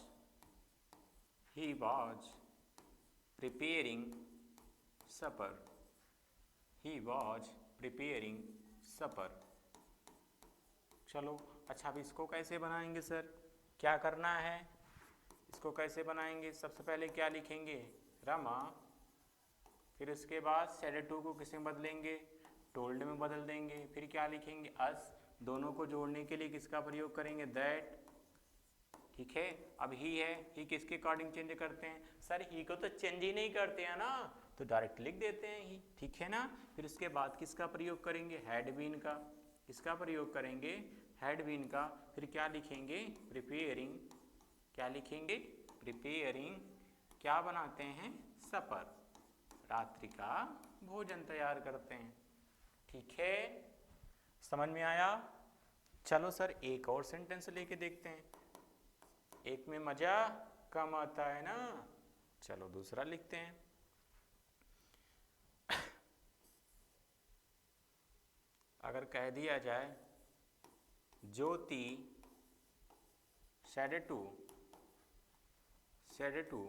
preparing supper। he was preparing supper। चलो अच्छा अब इसको कैसे बनाएंगे सर? क्या करना है? इसको कैसे बनाएंगे? सबसे पहले क्या लिखेंगे? रमा। फिर उसके बाद सेड टू को किस में बदलेंगे? टोल्ड में बदल देंगे। फिर क्या लिखेंगे? अस। दोनों को जोड़ने के लिए किसका प्रयोग करेंगे? दैट। ठीक है। अब ही है, ही किसके अकॉर्डिंग चेंज करते हैं? सर ही को तो चेंज ही नहीं करते हैं ना, तो डायरेक्ट लिख देते हैं ही। ठीक है ना। फिर उसके बाद किसका प्रयोग करेंगे? हैड बीन का। किसका प्रयोग करेंगे? हैड बीन का। फिर क्या लिखेंगे? प्रिपेयरिंग। क्या लिखेंगे? प्रिपेयरिंग क्या बनाते हैं? सपर। रात्रि का भोजन तैयार करते हैं। ठीक है, समझ में आया? चलो सर एक और सेंटेंस लेके देखते हैं, एक में मजा कम आता है ना। चलो दूसरा लिखते हैं। अगर कह दिया जाए Jyoti said to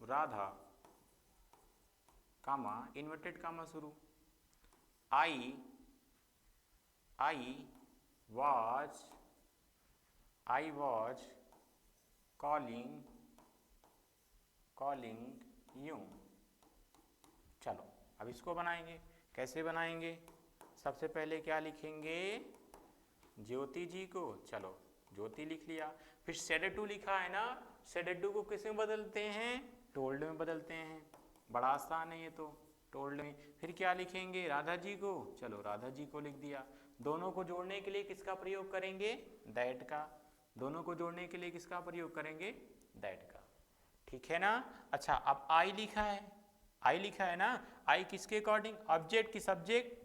Radha comma inverted comma शुरू, I was calling you। चलो अब इसको बनाएंगे, कैसे बनाएंगे? सबसे पहले क्या लिखेंगे? ज्योति जी को, चलो ज्योति लिख लिया। फिर said to लिखा है ना, said to को किस में बदलते हैं? टोल्ड में बदलते हैं। बड़ा आसान है ये तो, टोल्ड में। फिर क्या लिखेंगे? राधा जी को, चलो राधा जी को लिख दिया। दोनों को जोड़ने के लिए किसका प्रयोग करेंगे? दैट का। दोनों को जोड़ने के लिए किसका प्रयोग करेंगे? दैट का। ठीक है ना? अच्छा अब आई लिखा है, आई लिखा है ना, आई किसके अकॉर्डिंग? ऑब्जेक्ट की सब्जेक्ट?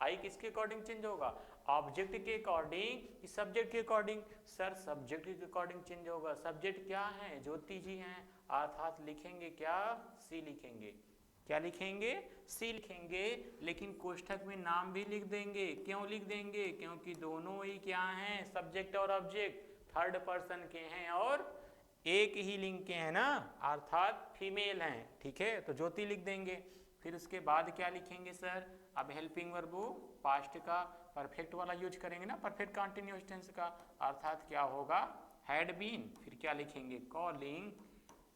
आई किसके अकॉर्डिंग चेंज होगा? ऑब्जेक्ट के अकॉर्डिंग कि सब्जेक्ट के अकॉर्डिंग? सर सब्जेक्ट के अकॉर्डिंग चेंज होगा। सब्जेक्ट क्या है? ज्योति जी हैं, अर्थात लिखेंगे क्या? सी लिखेंगे। क्या लिखेंगे? सी लिखेंगे। लेकिन कोष्ठक में नाम भी लिख देंगे। क्यों लिख देंगे? क्योंकि दोनों ही क्या हैं? सब्जेक्ट और ऑब्जेक्ट थर्ड पर्सन के हैं और एक ही लिंग के हैं ना, अर्थात फीमेल हैं। ठीक है, तो ज्योति लिख देंगे। फिर उसके बाद क्या लिखेंगे सर? अब हेल्पिंग वर्ब पास्ट का परफेक्ट वाला यूज करेंगे ना, परफेक्ट कंटिन्यूअस टेंस का, अर्थात क्या होगा? Had been. फिर क्या लिखेंगे? कॉलिंग।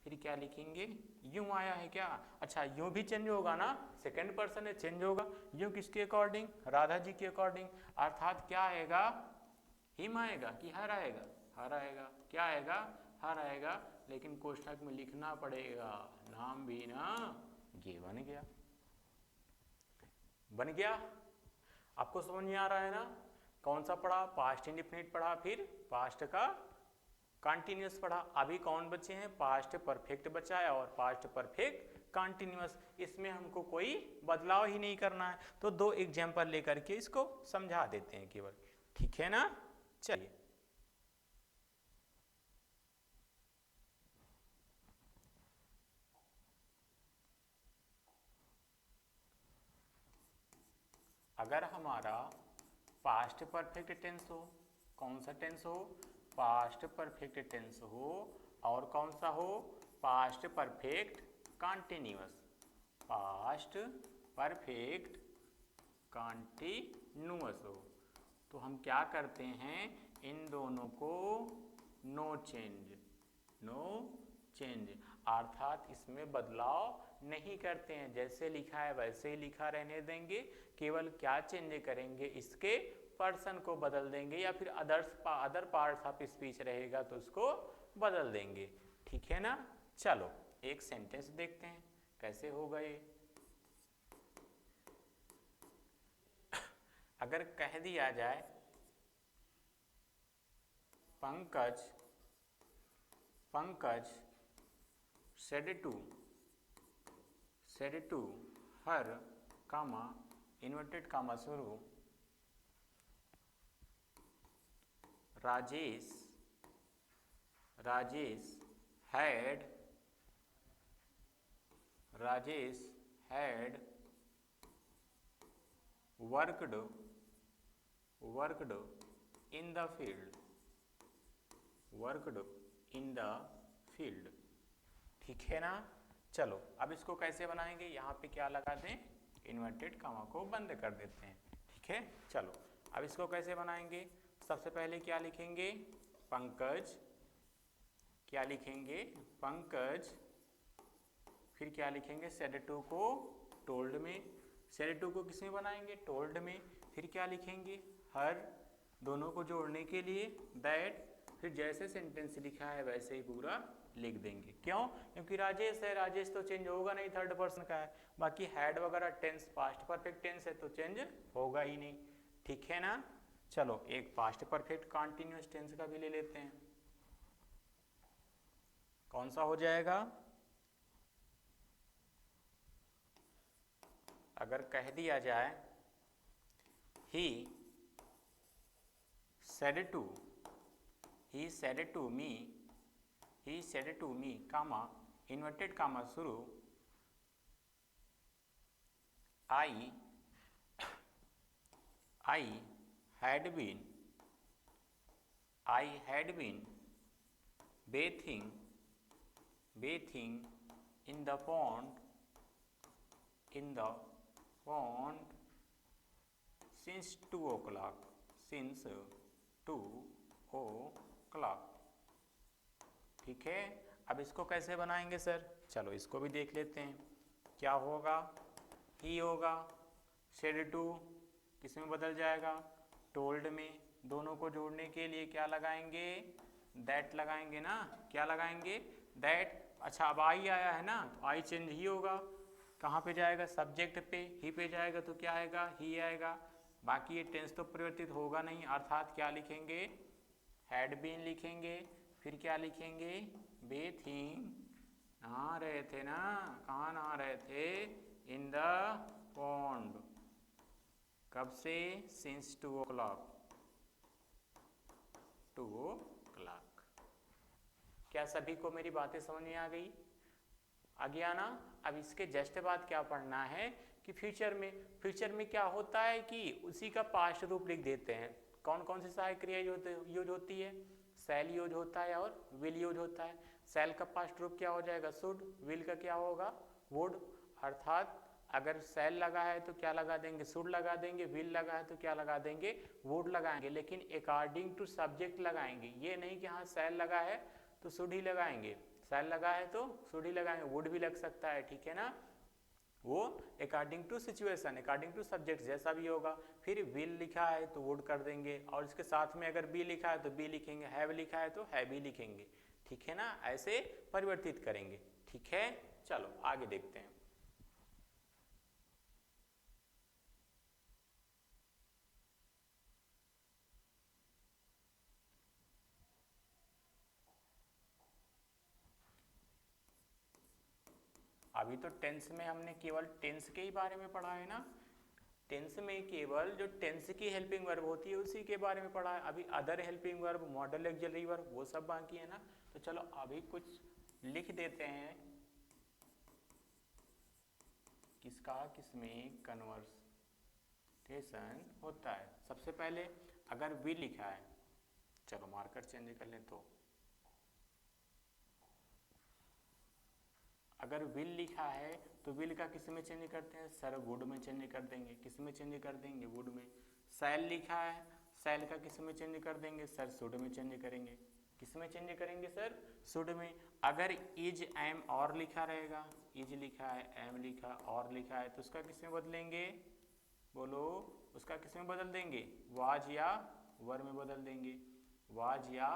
फिर क्या लिखेंगे? यूं आया है क्या? अच्छा यूं भी चेंज होगा ना, सेकंड पर्सन है, चेंज होगा। यूं किसके अकॉर्डिंग? राधा जी के अकॉर्डिंग। अर्थात क्या आएगा? हिम आएगा कि हर आएगा? हर आएगा। क्या आएगा? हर आएगा। लेकिन कोष्ठक में लिखना पड़ेगा, नाम भी ना। ये बन गया, बन गया। आपको समझ में आ रहा है ना? कौन सा पढ़ा? पास्ट इंडिफिनिट पढ़ा, फिर पास्ट का कंटिन्यूअस पढ़ा। अभी कौन बचे हैं? पास्ट परफेक्ट बचा है और पास्ट परफेक्ट कंटिन्यूअस। इसमें हमको कोई बदलाव ही नहीं करना है। तो दो एग्जाम्पल लेकर के इसको समझा देते हैं केवल। ठीक है ना? चलिए अगर हमारा पास्ट परफेक्ट टेंस हो, कौन सा टेंस हो? पास्ट परफेक्ट टेंस हो। और कौन सा हो? Past perfect continuous. Past perfect continuous हो तो हम क्या करते हैं? इन दोनों को नो चेंज, नो चेंज, अर्थात इसमें बदलाव नहीं करते हैं। जैसे लिखा है वैसे ही लिखा रहने देंगे। केवल क्या चेंज करेंगे? इसके पर्सन को बदल देंगे, या फिर अदर पार्ट्स ऑफ स्पीच रहेगा तो उसको बदल देंगे। ठीक है ना? चलो एक सेंटेंस देखते हैं कैसे होगा ये। अगर कह दिया जाए Pankaj said to her comma inverted comma शुरू, Rajesh had worked in the field। ठीक है ना? चलो अब इसको कैसे बनाएंगे? यहाँ पे क्या लगा दें? इन्वर्टेड कामा को बंद कर देते हैं। ठीक है, चलो अब इसको कैसे बनाएंगे? सबसे पहले क्या लिखेंगे? पंकज। क्या लिखेंगे? पंकज। फिर क्या लिखेंगे? said to को टोल्ड में। said to को किस में बनाएंगे? टोल्ड में। फिर क्या लिखेंगे? हर। दोनों को जोड़ने के लिए दैट। फिर जैसे सेंटेंस लिखा है वैसे ही पूरा लिख देंगे। क्यों? क्योंकि राजेश है, राजेश तो चेंज होगा नहीं, थर्ड पर्सन का है। बाकी हैड वगैरह टेंस पास्ट परफेक्ट टेंस है तो चेंज होगा ही नहीं। ठीक है ना? चलो एक पास्ट परफेक्ट कंटिन्यूअस टेंस का भी ले लेते हैं। कौन सा हो जाएगा? अगर कह दिया जाए he said to me comma inverted comma शुरू I had been bathing in the pond since 2 o'clock. ठीक है, अब इसको कैसे बनाएंगे सर? चलो इसको भी देख लेते हैं। क्या होगा? ही होगा, said to किस में बदल जाएगा? told में। दोनों को जोड़ने के लिए क्या लगाएंगे? that लगाएंगे ना। क्या लगाएंगे? that। अच्छा अब आई आया है ना, तो आई चेंज ही होगा। कहाँ पे जाएगा? सब्जेक्ट पे, ही पे जाएगा तो क्या आएगा? ही आएगा। बाकी ये टेंस तो परिवर्तित होगा नहीं, अर्थात क्या लिखेंगे? हैड बीन लिखेंगे। फिर क्या लिखेंगे? बेथिंग, नहा रहे थे ना। कहाँ नहा रहे थे? In the pond. कब से? Since 2 o'clock। 2 o'clock। क्या सभी को मेरी बातें समझ में आ गई? आ गया ना? अब इसके जस्ट बाद क्या पढ़ना है कि फ्यूचर में क्या होता है कि उसी का पास्ट रूप लिख देते हैं। कौन कौन सी सहायक क्रिया यूज होती है? शैल यूज होता है और विल यूज होता है। शैल का पास्ट रूप क्या हो जाएगा? शुड। विल का क्या होगा? वुड। अर्थात अगर शैल लगा है तो क्या लगा देंगे? शुड लगा देंगे। विल लगा है तो क्या लगा देंगे? वुड लगाएंगे। लेकिन अकॉर्डिंग टू सब्जेक्ट लगाएंगे, ये नहीं कि हाँ शैल लगा है तो शुड ही लगाएंगे, शैल लगा है तो शुड ही लगाएंगे, वुड भी लग सकता है। ठीक है ना? वो according to situation, according to subject जैसा भी होगा। फिर विल लिखा है तो वुड कर देंगे, और इसके साथ में अगर बी लिखा है तो बी लिखेंगे, हैव लिखा है तो हैव ही लिखेंगे। ठीक है ना? ऐसे परिवर्तित करेंगे। ठीक है, चलो आगे देखते हैं। अभी तो टेंस में हमने केवल टेंस के ही बारे में पढ़ा है ना। टेंस में केवल जो टेंस की हेल्पिंग वर्ब होती है उसी के बारे में पढ़ा है। अभी other helping verb, model auxiliary verb, वो सब बाकी है ना। तो चलो अभी कुछ लिख देते हैं किसमें कन्वर्सेशन होता है। सबसे पहले अगर वी लिखा है, चलो मार्कर चेंज कर लें, तो अगर विल लिखा है तो विल का किस में चेंज करते हैं? सर वुड में चेंज कर देंगे। किस में चेंज कर देंगे? वुड में। शैल लिखा है, शैल का किस में चेंज कर देंगे? सर शुड में चेंज करेंगे। किस में चेंज करेंगे सर? शुड में। अगर इज एम और लिखा रहेगा, इज लिखा है, एम लिखा और लिखा है, तो उसका किस में बदलेंगे? बोलो, उसका किस में बदल देंगे? वाज या वर में बदल देंगे। वाज या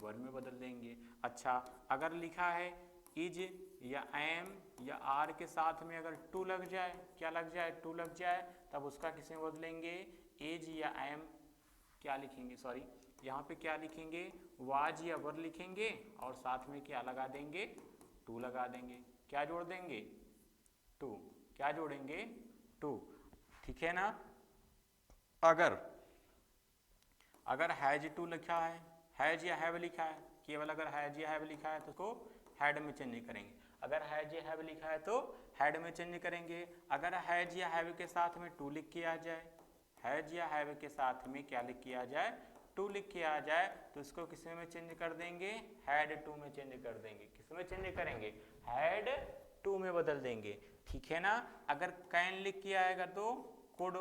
वर में बदल देंगे। अच्छा अगर लिखा है इज या एम या आर के साथ में अगर टू लग जाए, क्या लग जाए? टू लग जाए, तब उसका किस में बदलेंगे? एज या एम क्या लिखेंगे? सॉरी, यहाँ पे क्या लिखेंगे? वाज या वर लिखेंगे और साथ में क्या लगा देंगे? टू लगा देंगे। क्या जोड़ देंगे? टू। क्या जोड़ेंगे? टू। ठीक है ना? अगर हैज टू लिखा है, हैज या हैव लिखा है, केवल अगर हैज या हैव लिखा है तो उसको हैड में चेंज करेंगे। अगर हैज या हैव लिखा है तो हैड में चेंज करेंगे। अगर हैज या हैव के साथ में टू लिख के आ जाए, हैज या हैव के साथ में क्या लिख के आ जाए? टू लिख के आ जाए, तो इसको किस में चेंज कर देंगे? हैड टू में चेंज कर देंगे। किस में चेंज करेंगे? हैड टू में बदल देंगे। ठीक है ना? अगर कैन लिख के आएगा तो कुड,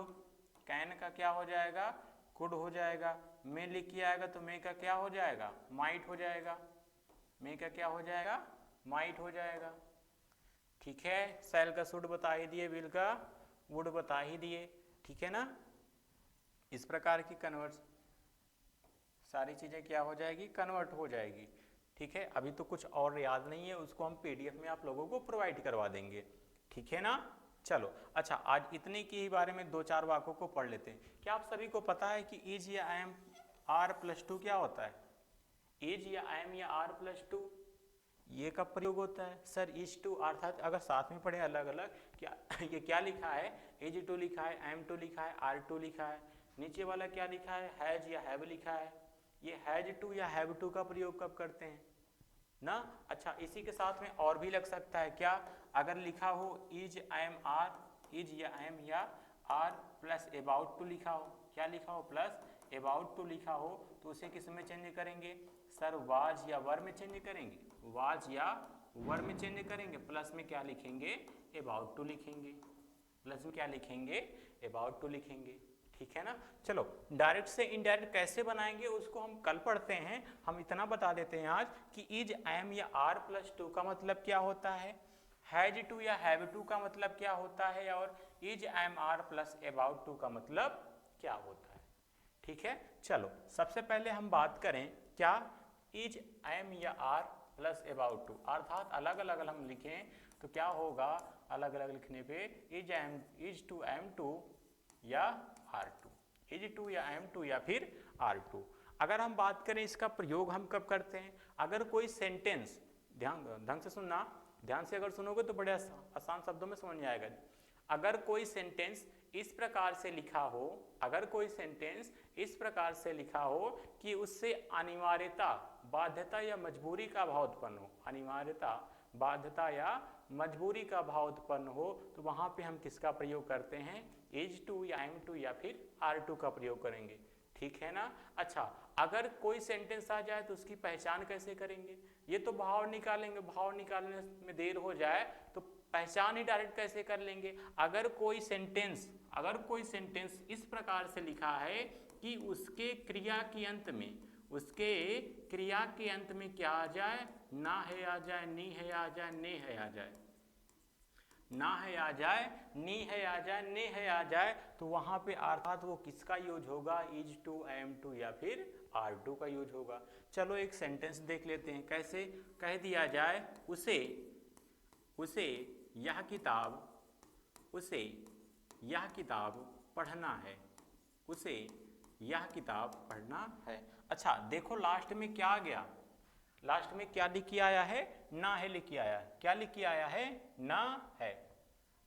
कैन का क्या हो जाएगा? कुड हो जाएगा। मे लिख के आएगा तो मे का क्या हो जाएगा? माइट हो जाएगा। मे का क्या हो जाएगा? माइट हो जाएगा। ठीक है, शैल का शुड बता ही दिए, विल का वुड बता ही दिए। ठीक है ना? इस प्रकार की कन्वर्ट सारी चीजें क्या हो जाएगी? कन्वर्ट हो जाएगी। ठीक है, अभी तो कुछ और याद नहीं है, उसको हम पीडीएफ में आप लोगों को प्रोवाइड करवा देंगे। ठीक है ना? चलो अच्छा, आज इतने की ही बारे में दो चार वाक्यों को पढ़ लेते हैं। क्या आप सभी को पता है कि इज या एम आर प्लस टू क्या होता है? इज या एम या आर प्लस टू, ये कब प्रयोग होता है सर? इज टू अर्थात अगर साथ में पढ़े अलग अलग, क्या ये क्या लिखा है? इज टू लिखा है, एम टू लिखा है, आर टू लिखा है, नीचे वाला क्या लिखा है? हैज या हैव लिखा है। ये हैज टू या हैव टू का प्रयोग कब करते हैं ना? अच्छा, इसी के साथ में और भी लग सकता है क्या? अगर लिखा हो इज एम आर, इज या एम या आर प्लस अबाउट टू लिखा हो, क्या लिखा हो? प्लस अबाउट टू लिखा हो, तो उसे किस में चेंज करेंगे सर? वाज या वर में चेंज करेंगे, वाज या वर में चेंज करेंगे। प्लस में क्या लिखेंगे? अबाउट टू लिखेंगे। प्लस में क्या लिखेंगे? अबाउट टू लिखेंगे। ठीक है ना? चलो, डायरेक्ट से इनडायरेक्ट कैसे बनाएंगे उसको हम कल पढ़ते हैं। हम इतना बता देते हैं आज कि इज एम या आर प्लस टू का मतलब क्या होता है, हैज टू या हैव टू का मतलब क्या होता है, और is am are plus about to का मतलब क्या होता है। ठीक है, चलो सबसे पहले हम बात करें क्या, इज एम या आर प्लस अबाउट टू, अर्थात अलग अलग हम लिखें तो क्या होगा? अलग अलग लिखने पे is am, is to am to या आर टू, इज टू या एम टू या फिर आर टू। अगर हम बात करें इसका प्रयोग हम कब करते हैं? अगर कोई सेंटेंस, ध्यान ढंग से सुनना, ध्यान से अगर सुनोगे तो बड़े आसान शब्दों में समझ में आएगा। अगर कोई सेंटेंस इस प्रकार से लिखा हो, अगर कोई सेंटेंस इस प्रकार से लिखा हो कि उससे अनिवार्यता, बाध्यता या मजबूरी का भाव उत्पन्न हो, अनिवार्यता, बाध्यता या मजबूरी का भाव उत्पन्न हो, तो वहां पे हम किसका प्रयोग करते हैं? इज टू या एम टू या फिर आर टू का प्रयोग करेंगे। ठीक है ना? अच्छा, अगर कोई सेंटेंस आ जाए तो उसकी पहचान कैसे करेंगे? ये तो भाव निकालेंगे, भाव निकालने में देर हो जाए तो पहचान ही डायरेक्ट कैसे कर लेंगे? अगर कोई सेंटेंस इस प्रकार से लिखा है कि उसके क्रिया के अंत में, उसके क्रिया के अंत में क्या आ जाए? ना है आ जाए, नी है आ जाए, ने है आ जाए, ना है आ जाए, नी है आ जाए, ने है आ जाए, तो वहां पे अर्थात वो किसका यूज होगा? इज टू, एम टू या फिर आर टू का यूज होगा। चलो एक सेंटेंस देख लेते हैं, कैसे कह दिया जाए, उसे यह किताब, उसे यह किताब पढ़ना है, उसे यह किताब पढ़ना है। अच्छा देखो लास्ट में क्या आ गया? लास्ट में क्या लिख के आया है? ना है लिख के आया है। क्या लिख के आया है? ना है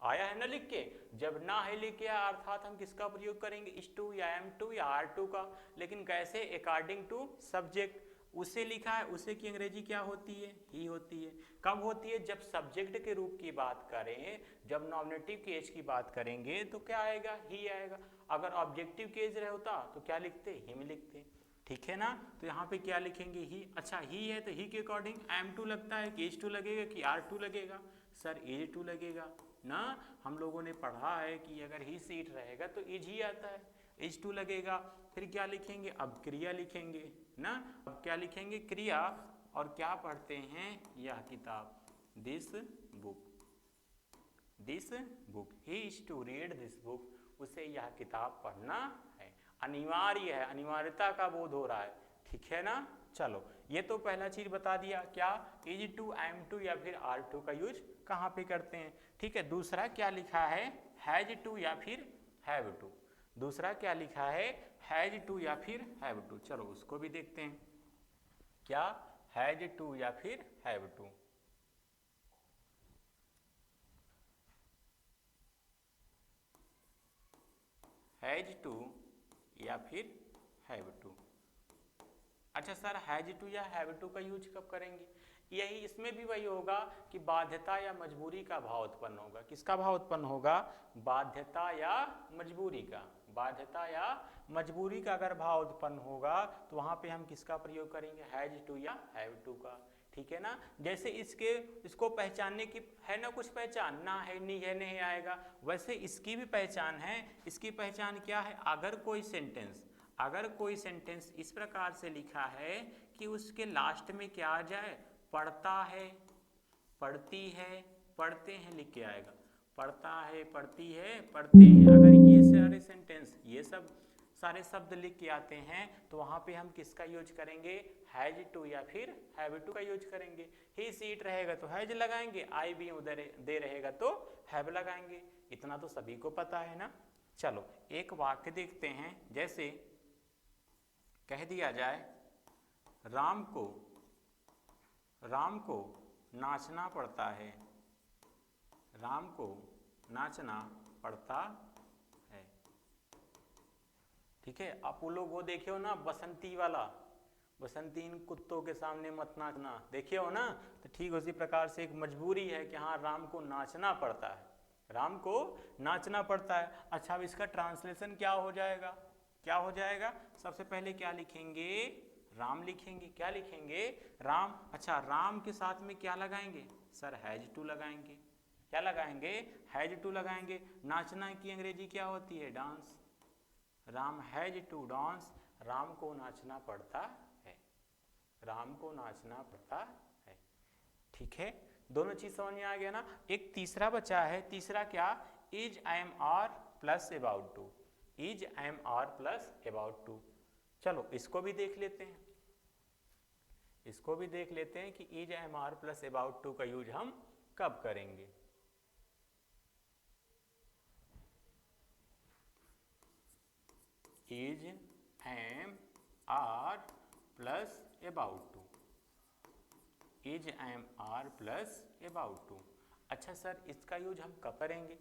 आया है ना लिख के। जब ना है लिख के आया अर्थात हम किसका प्रयोग करेंगे? इज टू या एम टू या आर टू का। लेकिन कैसे? According to subject. उसे लिखा है, उसे की अंग्रेजी क्या होती है? ही होती है। कब होती है? जब सब्जेक्ट के रूप की बात करें, जब नॉमिनेटिव केस की बात करेंगे तो क्या आएगा? ही आएगा। अगर ऑब्जेक्टिव केस रहे होता तो क्या लिखते? हिम लिखते। ठीक है ना? तो यहाँ पे क्या लिखेंगे? ही। अच्छा ही है तो ही के अकॉर्डिंग एम टू लगता है कि एच टू लगेगा कि आर टू लगेगा? सर एज टू लगेगा ना। हम लोगों ने पढ़ा है कि अगर ही सीट रहेगा तो इज ही आता है, इज टू लगेगा। फिर क्या लिखेंगे? अब क्रिया लिखेंगे ना। अब क्या लिखेंगे? क्रिया। और क्या पढ़ते हैं? यह किताब, this book, this book, he is to read this book, उसे यह किताब पढ़ना है। अनिवार्य है, अनिवार्यता का बोध हो रहा है। ठीक है ना? चलो ये तो पहला चीज बता दिया, क्या? इज टू, एम टू या फिर आर टू का यूज कहाँ पे करते हैं। ठीक है, दूसरा क्या लिखा है? हैज टू या फिर हैव टू। दूसरा क्या लिखा है? हैज टू या फिर हैव टू। चलो उसको भी देखते हैं, क्या? हैज टू या फिर हैव टू। हैज टू या फिर हैव टू। अच्छा सर हैज टू या हैव टू का यूज कब करेंगे? यही इसमें भी वही होगा कि बाध्यता या मजबूरी का भाव उत्पन्न होगा। किसका भाव उत्पन्न होगा? बाध्यता या मजबूरी का। बाध्यता या मजबूरी का अगर भाव उत्पन्न होगा तो वहां पे हम किसका प्रयोग करेंगे? हैज टू या हैव टू का। ठीक है ना? जैसे इसको पहचानने की है ना कुछ पहचान, ना है, नी है, नहीं आएगा, वैसे इसकी भी पहचान है। इसकी पहचान क्या है? अगर कोई सेंटेंस इस प्रकार से लिखा है कि उसके लास्ट में क्या आ जाए? पढ़ता है, पढ़ती है, पढ़ते हैं लिख के आएगा। पढ़ता है, पढ़ती है, पढ़ते हैं। अगर ये सारे सेंटेंस, ये सब सारे शब्द लिख के आते हैं तो वहां पे हम किसका यूज करेंगे? हैज टू या फिर हैव टू का यूज करेंगे। ही सीट रहेगा तो हैज लगाएंगे, आई भी उधर दे रहेगा तो हैव लगाएंगे। इतना तो सभी को पता है ना। चलो एक वाक्य देखते हैं, जैसे कह दिया जाए राम को नाचना पड़ता है, राम को नाचना पड़ता है। ठीक है, आप वो लोग वो देखे हो ना बसंती वाला, बसंती इन कुत्तों के सामने मत नाचना, देखे हो ना। तो ठीक उसी प्रकार से एक मजबूरी है कि हाँ राम को नाचना पड़ता है, राम को नाचना पड़ता है। अच्छा, अब इसका ट्रांसलेशन क्या हो जाएगा, क्या हो जाएगा? सबसे पहले क्या लिखेंगे? राम लिखेंगे। क्या लिखेंगे? राम। अच्छा, राम के साथ में क्या लगाएंगे सर? हैज टू लगाएंगे। क्या लगाएंगे? हैज टू लगाएंगे। नाचना की अंग्रेजी क्या होती है? Dance. Ram has to dance, Ram को नाचना पड़ता है, राम को नाचना पड़ता है। ठीक है, दोनों चीज समझ में आ गया ना। एक तीसरा बचा है, तीसरा क्या? Is, am, are plus about to, is, am, are plus about to. चलो इसको भी देख लेते हैं, इसको भी देख लेते हैं कि is, am, are plus about to का यूज हम कब करेंगे। Is, am, are plus about to, is, am, are plus about to. अच्छा सर, इसका यूज हम कब करेंगे?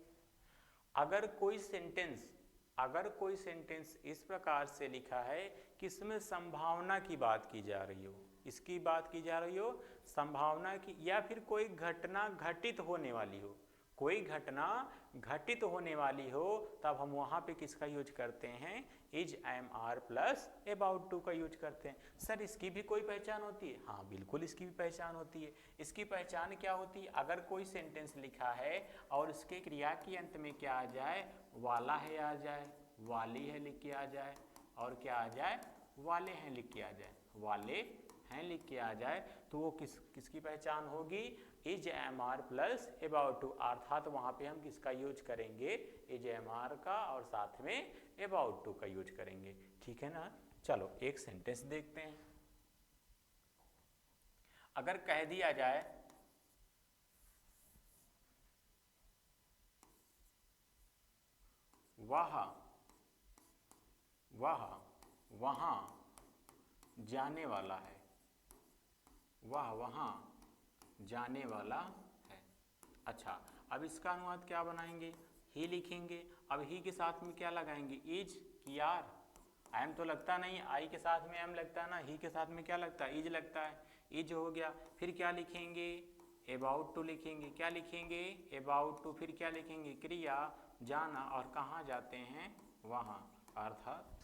अगर कोई सेंटेंस, अगर कोई सेंटेंस इस प्रकार से लिखा है कि इसमें संभावना की बात की जा रही हो, इसकी बात की जा रही हो संभावना की, या फिर कोई घटना घटित होने वाली हो, कोई घटना घटित होने वाली हो, तब हम वहां पे किसका यूज करते हैं? Is, am, are plus about to का यूज करते हैं। सर इसकी भी कोई पहचान होती है? हाँ बिल्कुल, इसकी भी पहचान होती है। इसकी पहचान क्या होती है? अगर कोई सेंटेंस लिखा है और उसके क्रिया के अंत में क्या आ जाए? वाला है आ जाए, वाली है लिख के आ जाए, और क्या आ जाए? वाले हैं लिख के आ जाए, वाले हैं लिख के आ जाए, तो वो किसकी पहचान होगी? Is, am, are plus about to. अर्थात वहां पे हम किसका यूज करेंगे? इज, एम, आर का, और साथ में अबाउट टू का यूज करेंगे। ठीक है ना। चलो एक सेंटेंस देखते हैं। अगर कह दिया जाए वह वहां जाने वाला है, वह वहां जाने वाला है। अच्छा, अब इसका अनुवाद क्या बनाएंगे? ही लिखेंगे। अब ही के साथ में क्या लगाएंगे? इज की आर? एम तो लगता नहीं, आई के साथ में एम लगता है ना, ही के साथ में क्या लगता है? इज लगता है। इज हो गया, फिर क्या लिखेंगे? अबाउट टू लिखेंगे। क्या लिखेंगे? About to. फिर क्या लिखेंगे? क्रिया, जाना, और कहाँ जाते हैं? वहाँ, अर्थात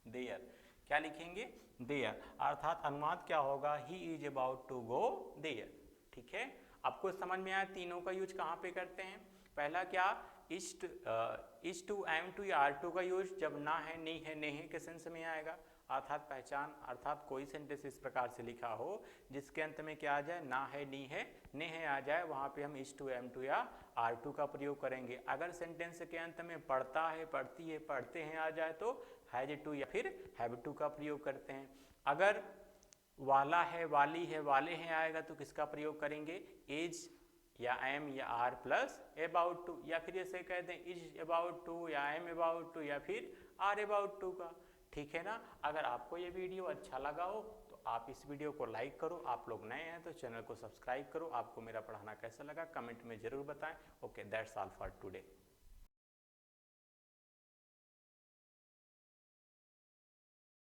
देयर। क्या लिखेंगे? देयर। अर्थात अनुवाद क्या होगा? He is about to go there. ठीक है, आपको समझ में आया तीनों का यूज कहाँ पे करते हैं? पहला क्या? इज टू, एम टू या आर टू का यूज जब ना है, नहीं है, नहीं के सेंस में आएगा। अर्थात पहचान, अर्थात कोई सेंटेंस इस प्रकार से लिखा हो जिसके अंत में क्या आ जाए? ना है, नहीं है, ने है आ जाए, वहां पे हम इज टू, एम टू या आर टू का प्रयोग करेंगे। अगर सेंटेंस के अंत में पढ़ता है, पढ़ती है, पढ़ते हैं आ जाए तो हैज टू या फिर हैव टू का प्रयोग करते हैं। अगर वाला है, वाली है, वाले हैं आएगा तो किसका प्रयोग करेंगे? इज या एम या आर प्लस अबाउट टू, या फिर ऐसे कह दें इज अबाउट टू या एम अबाउट टू या फिर आर अबाउट टू का। ठीक है ना। अगर आपको ये वीडियो अच्छा लगा हो तो आप इस वीडियो को लाइक करो, आप लोग नए हैं तो चैनल को सब्सक्राइब करो। आपको मेरा पढ़ाना कैसा लगा कमेंट में जरूर बताएं। Okay, that's all for today.